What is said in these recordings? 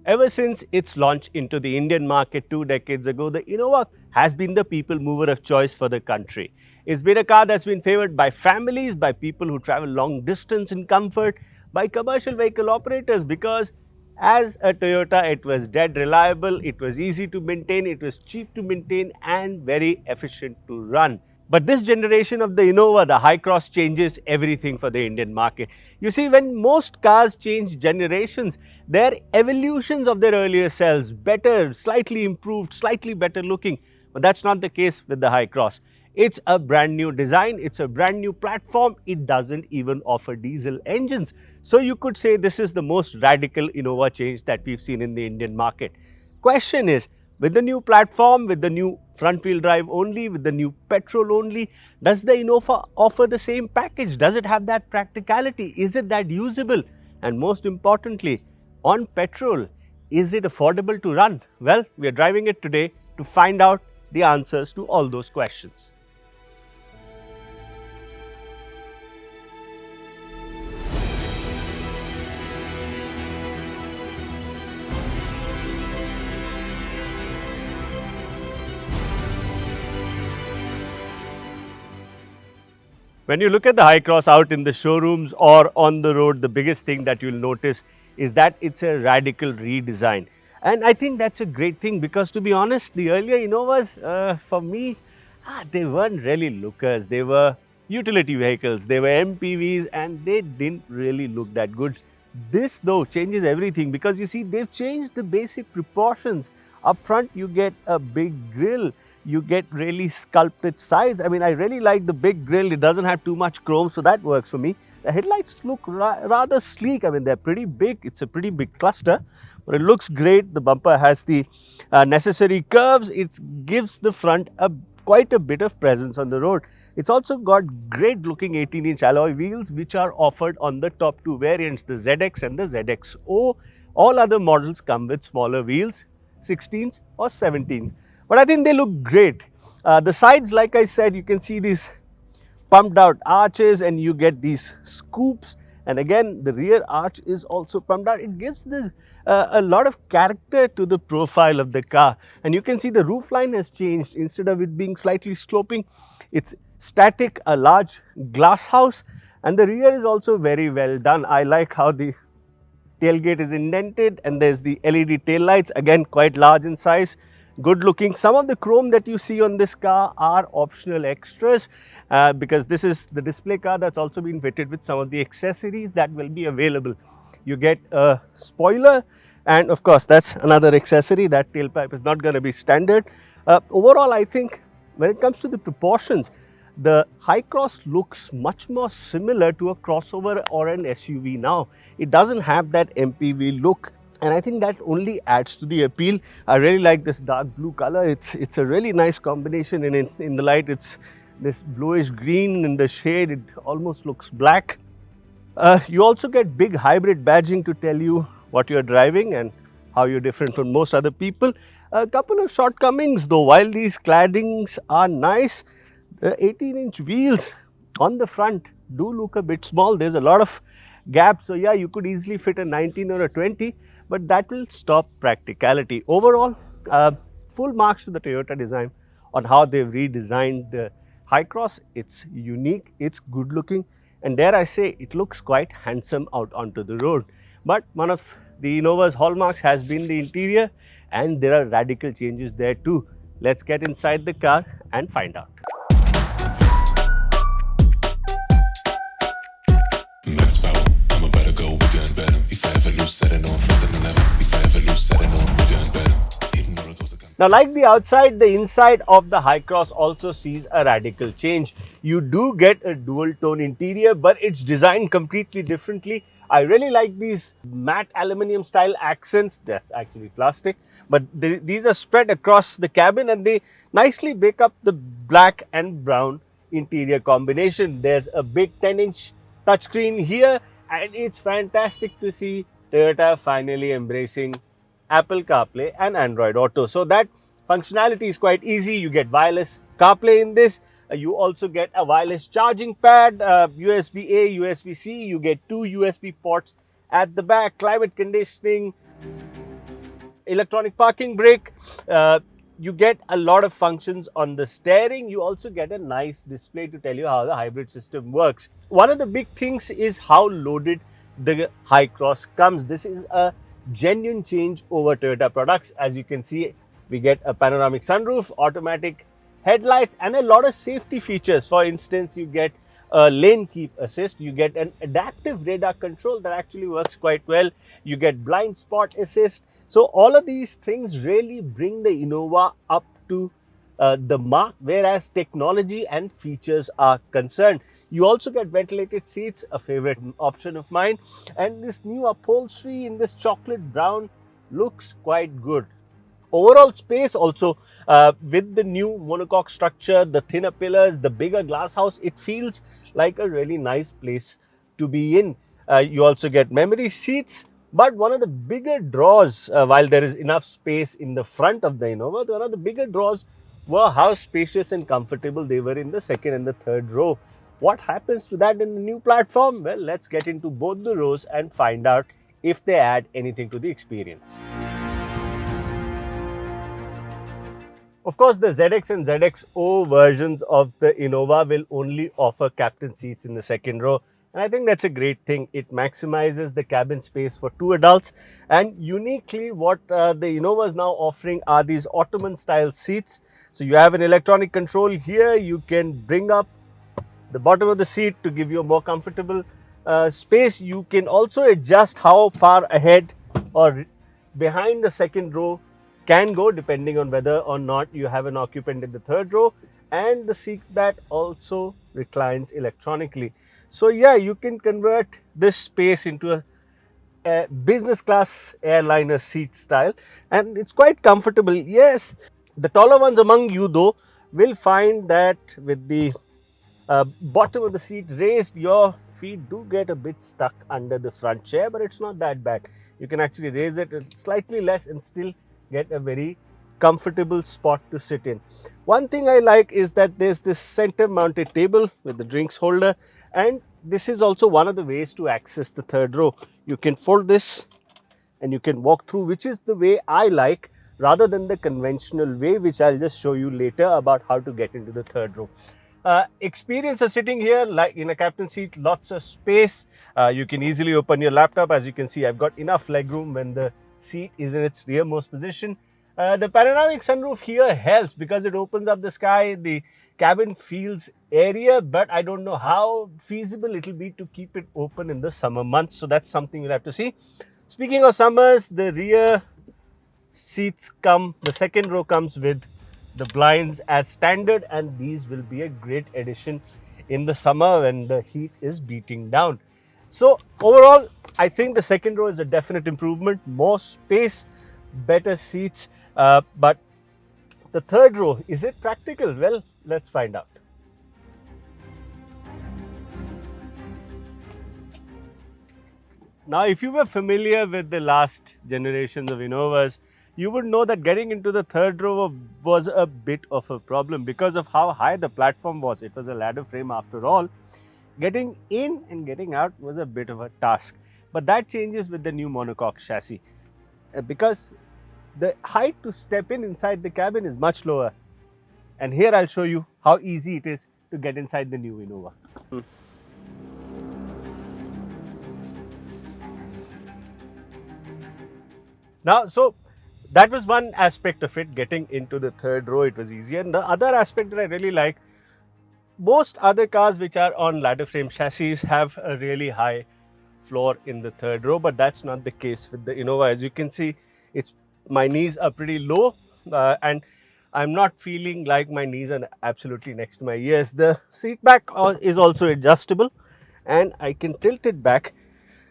Ever since its launch into the Indian market 2 decades ago, the Innova has been the people mover of choice for the country. It's been a car that's been favored by families, by people who travel long distance in comfort, by commercial vehicle operators, because as a Toyota, it was dead reliable, it was easy to maintain, it was cheap to maintain and very efficient to run. But this generation of the Innova, the Hycross, changes everything for the Indian market. You see, when most cars change generations, they're evolutions of their earlier selves, better, slightly improved, slightly better looking. But that's not the case with the Hycross. It's a brand new design, it's a brand new platform, it doesn't even offer diesel engines. So you could say this is the most radical Innova change that we've seen in the Indian market. Question is, with the new platform, with the new front wheel drive only, with the new petrol only, does the Innova offer the same package? Does it have that practicality? Is it that usable? And most importantly, on petrol, is it affordable to run? Well, we are driving it today to find out the answers to all those questions. When you look at the Hycross out in the showrooms or on the road, the biggest thing that you'll notice is that it's a radical redesign. And I think that's a great thing because, to be honest, the earlier Innovas, for me, they weren't really lookers. They were utility vehicles, they were MPVs, and they didn't really look that good. This, though, changes everything because you see, they've changed the basic proportions. Up front, you get a big grille, you get really sculpted sides. I mean, I really like the big grille. It doesn't have too much chrome, so that works for me. The headlights look rather sleek. I mean, they're pretty big. It's a pretty big cluster, but it looks great. The bumper has the necessary curves. It gives the front quite a bit of presence on the road. It's also got great looking 18-inch alloy wheels, which are offered on the top two variants, the ZX and the ZXO. All other models come with smaller wheels, 16s or 17s. But I think they look great. The sides, like I said, you can see these pumped out arches and you get these scoops, and again the rear arch is also pumped out. It gives a lot of character to the profile of the car, and you can see the roof line has changed. Instead of it being slightly sloping, it's static, a large glass house, and the rear is also very well done. I like how the tailgate is indented and there's the LED tail lights, again quite large in size, good looking. Some of the chrome that you see on this car are optional extras because this is the display car that's also been fitted with some of the accessories that will be available. You get a spoiler, and of course that's another accessory. That tailpipe is not going to be standard. Overall, I think when it comes to the proportions, the Hycross looks much more similar to a crossover or an SUV now. It doesn't have that MPV look, and I think that only adds to the appeal. I really like this dark blue color. It's a really nice combination in the light. It's this bluish green in the shade. It almost looks black. You also get big hybrid badging to tell you what you're driving and how you're different from most other people. A couple of shortcomings though. While these claddings are nice, the 18-inch wheels on the front do look a bit small. There's a lot of gap. So yeah, you could easily fit a 19 or a 20, but that will stop practicality. Overall, full marks to the Toyota design on how they've redesigned the Hycross. It's unique, it's good looking, and dare I say, it looks quite handsome out onto the road. But one of the Innova's hallmarks has been the interior, and there are radical changes there too. Let's get inside the car and find out. Max power, I'm about to go bigger and better. If I ever lose, set it on faster than ever. If I ever lose, set it on bigger and better. Now, like the outside, the inside of the Hycross also sees a radical change. You do get a dual tone interior, but it's designed completely differently. I really like these matte aluminium style accents. That's actually plastic, but these are spread across the cabin and they nicely break up the black and brown interior combination. There's a big 10-inch touchscreen here, and it's fantastic to see Toyota finally embracing Apple CarPlay and Android Auto. So that functionality is quite easy. You get wireless CarPlay in this. You also get a wireless charging pad, USB-A, USB-C. You get two USB ports at the back, climate conditioning. electronic parking brake. You get a lot of functions on the steering. You also get a nice display to tell you how the hybrid system works. One of the big things is how loaded the Hycross comes. This is a genuine change over Toyota products. As you can see, we get a panoramic sunroof, automatic headlights, and a lot of safety features. For instance, you get a lane keep assist, you get an adaptive radar control that actually works quite well, you get blind spot assist. So all of these things really bring the Innova up to the mark, whereas technology and features are concerned. You also get ventilated seats, a favorite option of mine, and this new upholstery in this chocolate brown looks quite good. Overall space also, with the new monocoque structure, the thinner pillars, the bigger glass house, it feels like a really nice place to be in. You also get memory seats, but one of the bigger draws, while there is enough space in the front of the Innova, one of the bigger draws were how spacious and comfortable they were in the second and the third row. What happens to that in the new platform? Well, let's get into both the rows and find out if they add anything to the experience. Of course, the ZX and ZXO versions of the Innova will only offer captain seats in the second row. And I think that's a great thing. It maximizes the cabin space for two adults. And uniquely, what the Innova is now offering are these Ottoman style seats. So you have an electronic control here. You can bring up the bottom of the seat to give you a more comfortable space. You can also adjust how far ahead or behind the second row can go depending on whether or not you have an occupant in the third row, and the seat back also reclines electronically. So yeah, you can convert this space into a business class airliner seat style, and it's quite comfortable. Yes, the taller ones among you though will find that with the bottom of the seat raised, your feet do get a bit stuck under the front chair, but it's not that bad. You can actually raise it slightly less and still get a very comfortable spot to sit in. One thing I like is that there's this center mounted table with the drinks holder, and this is also one of the ways to access the third row. You can fold this and you can walk through, which is the way I like, rather than the conventional way, which I'll just show you later about how to get into the third row. Experience of sitting here like in a captain seat, lots of space. You can easily open your laptop. As you can see, I've got enough legroom when the seat is in its rearmost position. The panoramic sunroof here helps because it opens up the sky. The cabin feels airier, but I don't know how feasible it will be to keep it open in the summer months. So that's something you'll have to see. Speaking of summers, the rear seats the second row comes with the blinds as standard, and these will be a great addition in the summer when the heat is beating down. So overall, I think the second row is a definite improvement, more space, better seats, but the third row, is it practical? Well, let's find out. Now, if you were familiar with the last generations of Innovas, you would know that getting into the third row was a bit of a problem because of how high the platform was. It was a ladder frame after all. Getting in and getting out was a bit of a task. But that changes with the new monocoque chassis because the height to step inside the cabin is much lower. And here I'll show you how easy it is to get inside the new Innova. Now, so that was one aspect of it, getting into the third row, it was easier. And the other aspect that I really like, most other cars which are on ladder frame chassis have a really high floor in the third row, but that's not the case with the Innova. As you can see, my knees are pretty low, and I'm not feeling like my knees are absolutely next to my ears. The seat back is also adjustable, and I can tilt it back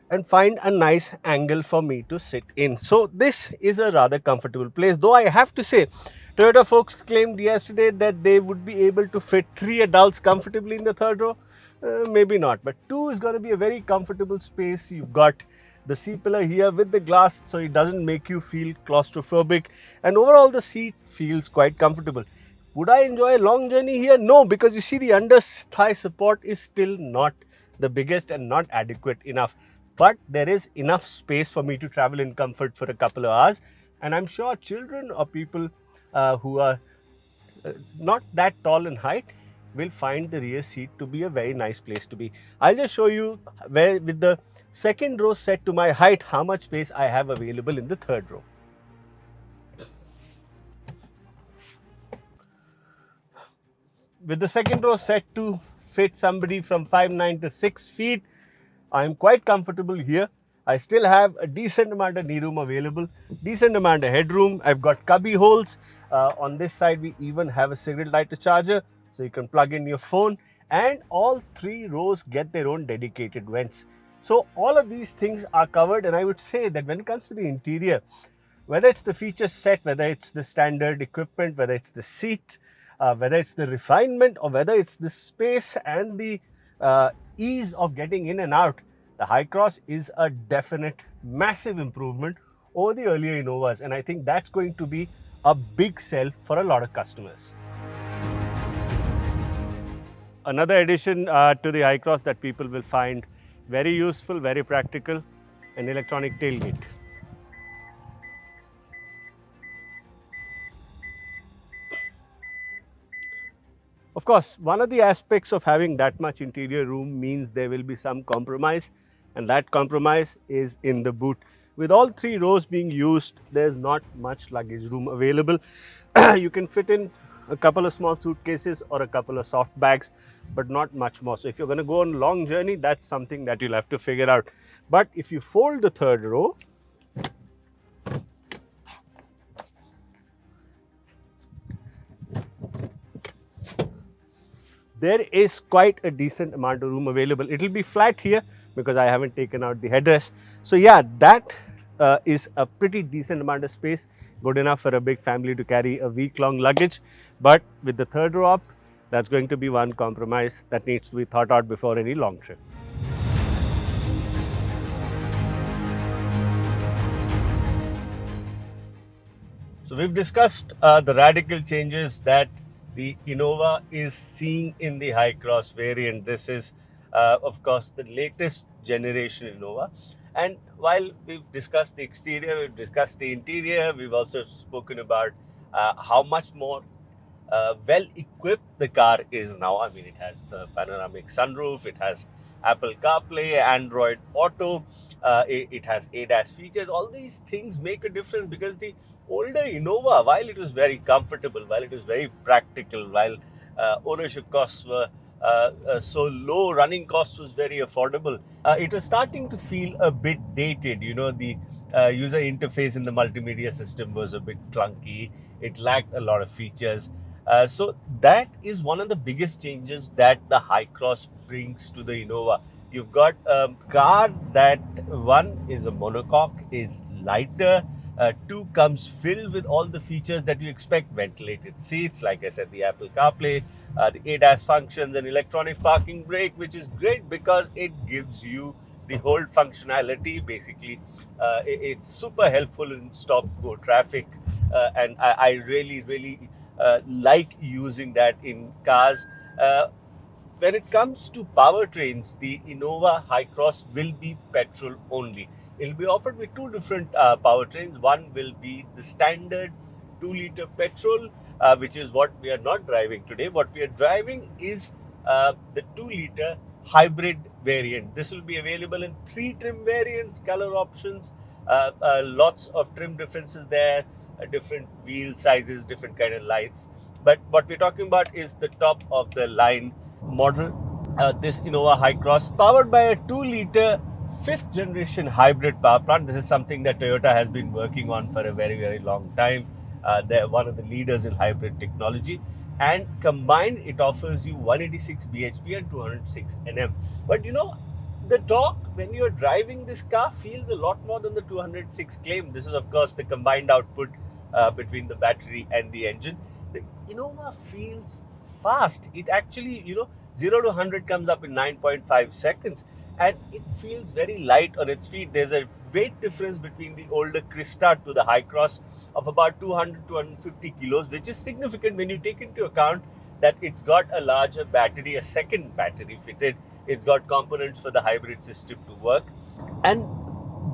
and find a nice angle for me to sit in. So this is a rather comfortable place, though I have to say, Toyota folks claimed yesterday that they would be able to fit 3 adults comfortably in the third row. Maybe not, but 2 is going to be a very comfortable space. You've got the C-pillar here with the glass, so it doesn't make you feel claustrophobic, and overall the seat feels quite comfortable. Would I enjoy a long journey here? No, because you see the under thigh support is still not the biggest and not adequate enough. But there is enough space for me to travel in comfort for a couple of hours. And I'm sure children or people who are not that tall in height will find the rear seat to be a very nice place to be. I'll just show you where, with the second row set to my height, how much space I have available in the third row. With the second row set to fit somebody from 5'9" to 6 feet, I am quite comfortable here. I still have a decent amount of knee room available, decent amount of headroom. I've got cubby holes. On this side, we even have a cigarette lighter charger, so you can plug in your phone. And all three rows get their own dedicated vents. So all of these things are covered, and I would say that when it comes to the interior, whether it's the feature set, whether it's the standard equipment, whether it's the seat, whether it's the refinement, or whether it's the space and the ease of getting in and out, the Hycross is a definite massive improvement over the earlier Innovas, and I think that's going to be a big sell for a lot of customers. Another addition to the Hycross that people will find very useful, very practical, an electronic tailgate. Of course, one of the aspects of having that much interior room means there will be some compromise, and that compromise is in the boot. With all three rows being used, there's not much luggage room available. You can fit in a couple of small suitcases or a couple of soft bags, but not much more. So if you're going to go on a long journey, that's something that you'll have to figure out. But if you fold the third row, there is quite a decent amount of room available. It will be flat here because I haven't taken out the headrest. So yeah, that is a pretty decent amount of space, good enough for a big family to carry a week-long luggage. But with the third row up, that's going to be one compromise that needs to be thought out before any long trip. So we've discussed the radical changes that the Innova is seeing in the Hycross variant. This is, of course, the latest generation Innova. And while we've discussed the exterior, we've discussed the interior, we've also spoken about how much more well equipped the car is now. I mean, it has the panoramic sunroof, it has Apple CarPlay, Android Auto, it has ADAS features. All these things make a difference because the older Innova, while it was very comfortable, while it was very practical, while ownership costs were so low, running costs was very affordable, it was starting to feel a bit dated. You know, the user interface in the multimedia system was a bit clunky. It lacked a lot of features. So that is one of the biggest changes that the Hycross brings to the Innova. You've got a car that, one, is a monocoque, is lighter, two, comes filled with all the features that you expect: ventilated seats, like I said, the Apple CarPlay, the ADAS functions, and electronic parking brake, which is great because it gives you the whole functionality. Basically, it's super helpful in stop-go traffic, and I really like using that in cars. When it comes to powertrains, the Innova Hycross will be petrol only. It will be offered with two different powertrains. One will be the standard 2-liter petrol, which is what we are not driving today. What we are driving is the 2-liter hybrid variant. This will be available in 3 trim variants, color options, lots of trim differences there, different wheel sizes, different kind of lights. But what we're talking about is the top of the line model, this Innova Hycross, powered by a 2-liter 5th generation hybrid power plant. This is something that Toyota has been working on for a very long time. They're one of the leaders in hybrid technology, and combined it offers you 186 bhp and 206 Nm. But you know, the torque when you're driving this car feels a lot more than the 206 claim. This is, of course, the combined output between the battery and the engine. The Innova feels fast. It actually, 0 to 100 comes up in 9.5 seconds, and it feels very light on its feet. There's a weight difference between the older Crista to the Hycross of about 200 250 kilos, which is significant when you take into account that it's got a larger battery, a second battery fitted. It's got components for the hybrid system to work, and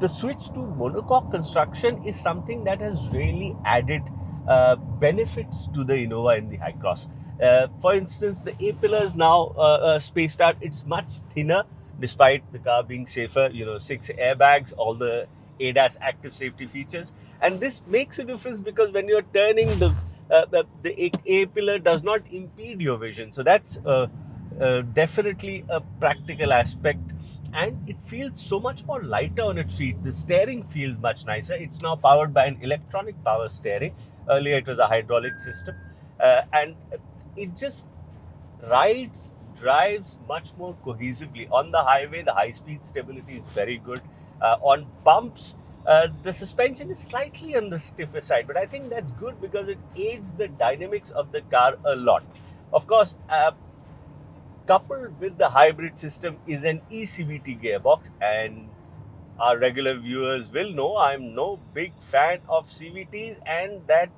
the switch to monocoque construction is something that has really added benefits to the Innova in the Hycross. For instance, the A pillars now spaced out. It's much thinner, despite the car being safer. 6 airbags, all the ADAS active safety features, and this makes a difference because when you're turning, the A pillar does not impede your vision. So that's definitely a practical aspect, and it feels so much more lighter on its feet. The steering feels much nicer. It's now powered by an electronic power steering. Earlier, it was a hydraulic system, and it just rides, drives much more cohesively on the highway. The high-speed stability is very good. On bumps, the suspension is slightly on the stiffer side, but I think that's good because it aids the dynamics of the car a lot. Of course, coupled with the hybrid system is an eCVT gearbox, and our regular viewers will know I'm no big fan of CVTs, and that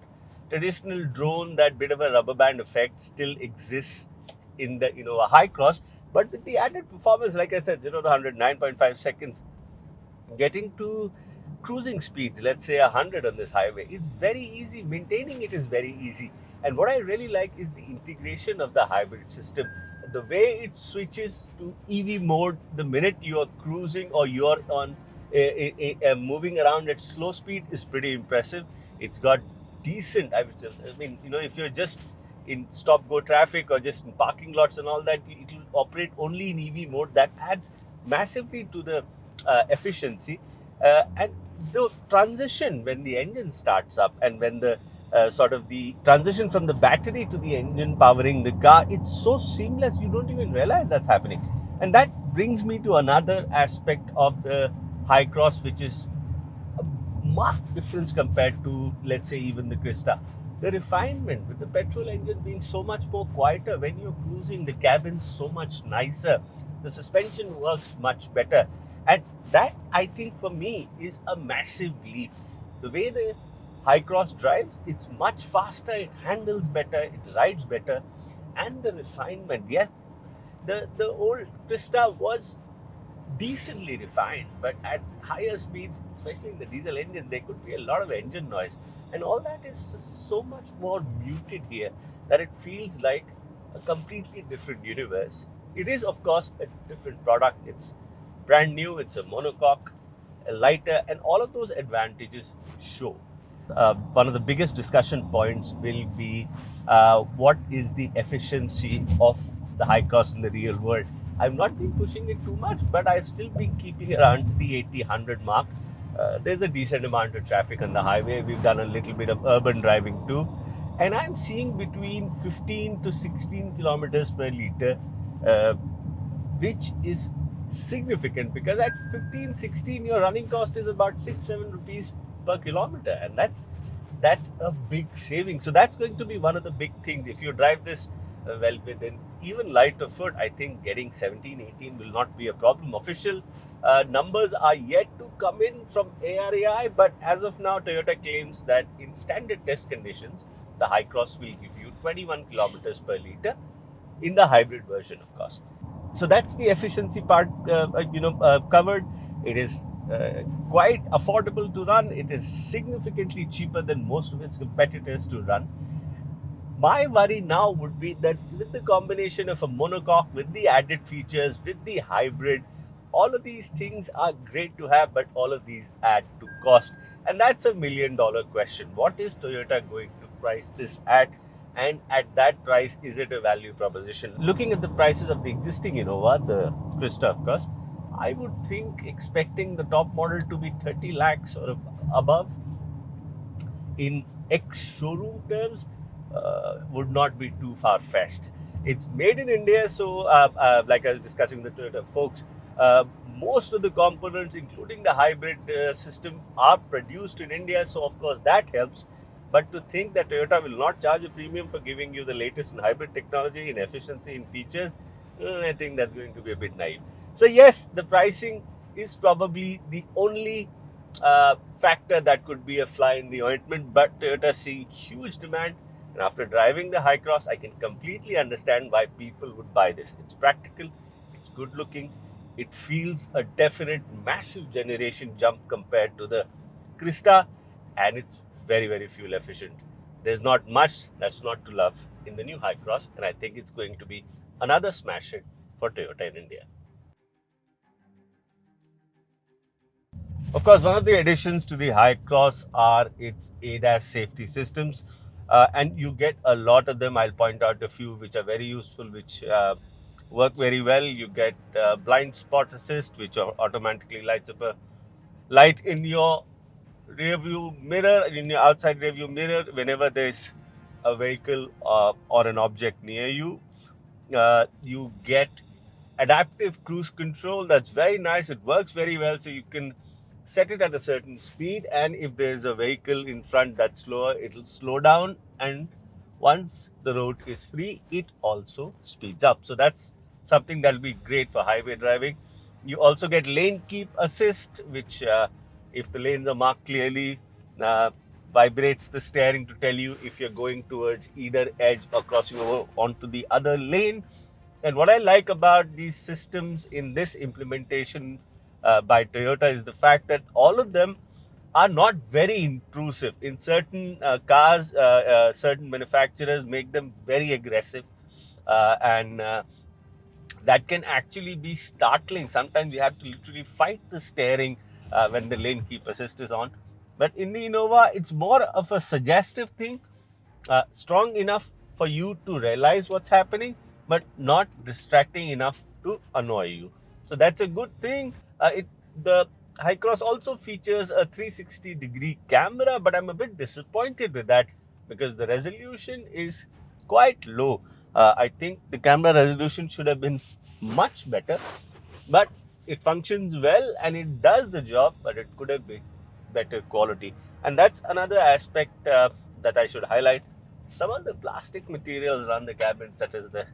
traditional drone, that bit of a rubber band effect still exists in the Innova Hycross. But with the added performance, like I said, 0 to 100, 9.5 seconds, getting to cruising speeds, let's say 100 on this highway, it's very easy. Maintaining it is very easy. And what I really like is the integration of the hybrid system. The way it switches to EV mode the minute you are cruising or you're on moving around at slow speed is pretty impressive. It's got decent, I mean, if you're just in stop go traffic or just in parking lots and all that, it will operate only in EV mode. That adds massively to the efficiency, and the transition when the engine starts up and when the sort of the transition from the battery to the engine powering the car, it's so seamless you don't even realize that's happening. And that brings me to another aspect of the Hycross, which is a marked difference compared to, let's say, even the Krista. The refinement with the petrol engine being so much more quieter. When you're cruising, the cabin's so much nicer, the suspension works much better, and that, I think, for me is a massive leap. The way the Hycross drives, it's much faster, it handles better, it rides better, and the refinement. Yes, the old Krista was decently refined, but at higher speeds, especially in the diesel engine, there could be a lot of engine noise, and all that is so much more muted here that it feels like a completely different universe. It is, of course, a different product. It's brand new, it's a monocoque, a lighter, and all of those advantages show. One of the biggest discussion points will be what is the efficiency of the Hycross in the real world. I've not been pushing it too much, but I've still been keeping around the 80-100 mark. There's a decent amount of traffic on the highway. We've done a little bit of urban driving too, and I'm seeing between 15 to 16 kilometers per liter, which is significant because at 15, 16, your running cost is about 6-7 rupees per kilometer, and that's a big saving. So that's going to be one of the big things. If you drive this well within even lighter foot, I think getting 17, 18 will not be a problem. Official numbers are yet to come in from ARAI, but as of now, Toyota claims that in standard test conditions, the Hycross will give you 21 kilometers per liter in the hybrid version, of course. So that's the efficiency part, covered. It is quite affordable to run. It is significantly cheaper than most of its competitors to run. My worry now would be that with the combination of a monocoque, with the added features, with the hybrid, all of these things are great to have, but all of these add to cost. And that's $1 million question. What is Toyota going to price this at? And at that price, is it a value proposition? Looking at the prices of the existing Innova, the Krista, of course, I would think expecting the top model to be 30 lakhs or above in ex-showroom terms would not be too far-fetched. It's made in India, so like I was discussing with the Toyota folks, most of the components, including the hybrid system, are produced in India, so of course that helps. But to think that Toyota will not charge a premium for giving you the latest in hybrid technology, in efficiency, in features, I think that's going to be a bit naive. So yes, the pricing is probably the only factor that could be a fly in the ointment, but Toyota is seeing huge demand. And after driving the Hycross, I can completely understand why people would buy this. It's practical, it's good looking, It feels a definite massive generation jump compared to the Krista, and it's very, very fuel efficient. There's not much that's not to love in the new Hycross, and I think it's going to be another smash hit for Toyota in India. Of course, one of the additions to the Hycross are its ADAS safety systems, and you get a lot of them. I'll point out a few which are very useful, which work very well. You get blind spot assist, which automatically lights up a light in your rear view mirror, in your outside rear view mirror, whenever there's a vehicle or an object near you. You get adaptive cruise control. That's very nice. It works very well. So you can set it at a certain speed, and if there's a vehicle in front that's slower, it'll slow down. And once the road is free, it also speeds up. So that's something that'll be great for highway driving. You also get lane keep assist, which, if the lanes are marked clearly, uh, vibrates the steering to tell you if you're going towards either edge or crossing over onto the other lane. And what I like about these systems in this implementation by Toyota is the fact that all of them are not very intrusive. In certain cars, certain manufacturers make them very aggressive, and that can actually be startling. Sometimes you have to literally fight the steering when the lane keep assist is on. But in the Innova, it's more of a suggestive thing, strong enough for you to realize what's happening, but not distracting enough to annoy you. So that's a good thing. The Hycross also features a 360-degree camera, but I'm a bit disappointed with that because the resolution is quite low. I think the camera resolution should have been much better, but it functions well and it does the job, but it could have been better quality. And that's another aspect that I should highlight. Some of the plastic materials around the cabin, such as the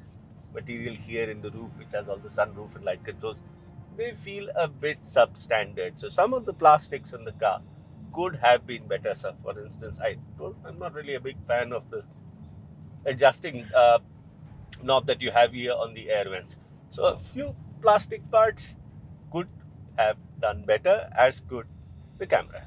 material here in the roof, which has all the sunroof and light controls, they feel a bit substandard. So some of the plastics in the car could have been better. So for instance, I'm not really a big fan of the adjusting knob that you have here on the air vents. So a few plastic parts could have done better, as could the camera.